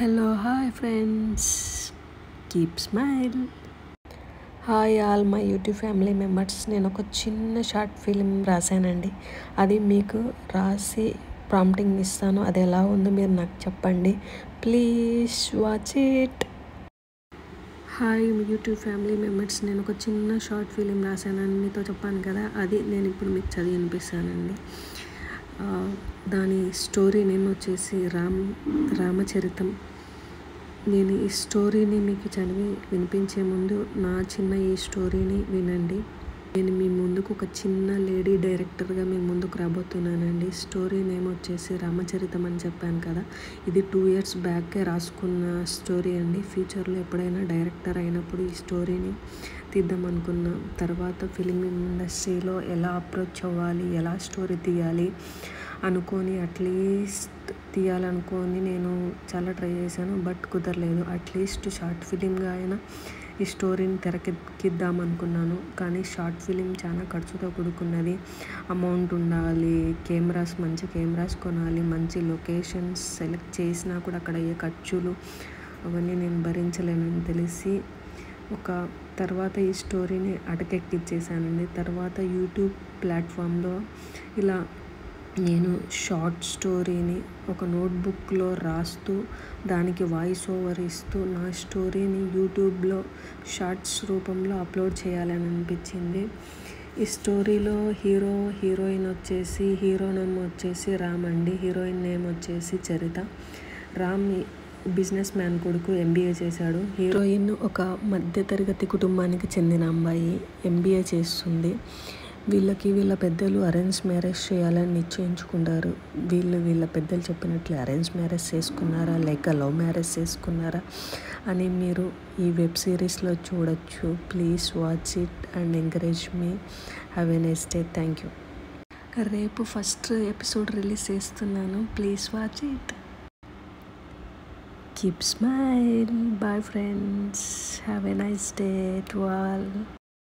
Hello hi friends, keep smile. Hi all my YouTube family members. నేను ఒక చిన్న short film రాశానండి. అది మీకు రాసి ప్రాంప్టింగ్ ఇస్తాను. అది ఎలా ఉందో మీరు నాకు చెప్పండి. Please watch it. Hi YouTube family members, నేను ఒక చిన్న షార్ట్ ఫిలిం రాశానని మీతో చెప్పాను కదా, అది నేను ఇప్పుడు మీకు చదివి వినిపిస్తానండి. దాని స్టోరీ నేమ్ వచ్చేసి రామచరితం. నేను ఈ స్టోరీని మీకు చదివి వినిపించే ముందు నా చిన్న ఈ స్టోరీని వినండి. నేను మీ ముందుకు ఒక చిన్న లేడీ డైరెక్టర్గా మీ ముందుకు రాబోతున్నానండి. స్టోరీ నేమ్ వచ్చేసి రామచరితం అని చెప్పాను కదా, ఇది 2 years బ్యాకే రాసుకున్న స్టోరీ అండి. ఫ్యూచర్లో ఎప్పుడైనా డైరెక్టర్ అయినప్పుడు ఈ స్టోరీని తీద్దాం అనుకున్నా. తర్వాత ఫిలిం ఇండస్ట్రీలో ఎలా అప్రోచ్ అవ్వాలి, ఎలా స్టోరీ తీయాలి అనుకొని అట్లీస్ట్ తీయాలనుకొని నేను చాలా ట్రై చేశాను, బట్ కుదరలేదు. అట్లీస్ట్ షార్ట్ ఫిలింగా అయినా ఈ స్టోరీని తెరకెక్కిద్దాం అనుకున్నాను. కానీ షార్ట్ ఫిలిం చాలా ఖర్చుతో కూడుకున్నది. అమౌంట్ ఉండాలి, మంచి కెమెరాస్ కొనాలి, మంచి లొకేషన్స్ సెలెక్ట్ చేసినా కూడా అక్కడ అయ్యే ఖర్చులు అవన్నీ నేను భరించలేనని తెలిసి తర్వాత ఈ స్టోరీని అటకెక్కిచ్చేసానండి. తర్వాత యూట్యూబ్ ప్లాట్ఫామ్లో ఇలా నేను షార్ట్ స్టోరీని ఒక నోట్బుక్లో రాస్తూ దానికి వాయిస్ ఓవర్ ఇస్తూ నా స్టోరీని యూట్యూబ్లో షార్ట్స్ రూపంలో అప్లోడ్ చేయాలని అనిపించింది. ఈ స్టోరీలో హీరోయిన్ నేమ్ వచ్చేసి రామ్ అండి. హీరోయిన్ నేమ్ వచ్చేసి చరిత. రామ్ బిజినెస్ మ్యాన్ కొడుకు, MBA చేశాడు. హీరోయిన్ ఒక మధ్యతరగతి కుటుంబానికి చెందిన అమ్మాయి, MBA చేస్తుంది. వీళ్ళ పెద్దలు అరేంజ్ మ్యారేజ్ చేయాలని నిశ్చయించుకుంటారు. వీళ్ళ పెద్దలు చెప్పినట్లు అరేంజ్ మ్యారేజ్ చేసుకున్నారా లేక లవ్ మ్యారేజ్ చేసుకున్నారా అని మీరు ఈ వెబ్ సిరీస్లో చూడొచ్చు. Please watch it and encourage me. Have a nice day. Thank you. రేపు ఫస్ట్ ఎపిసోడ్ రిలీజ్ చేస్తున్నాను. Please watch it. Keep smile. Bye friends. Have a nice day to all.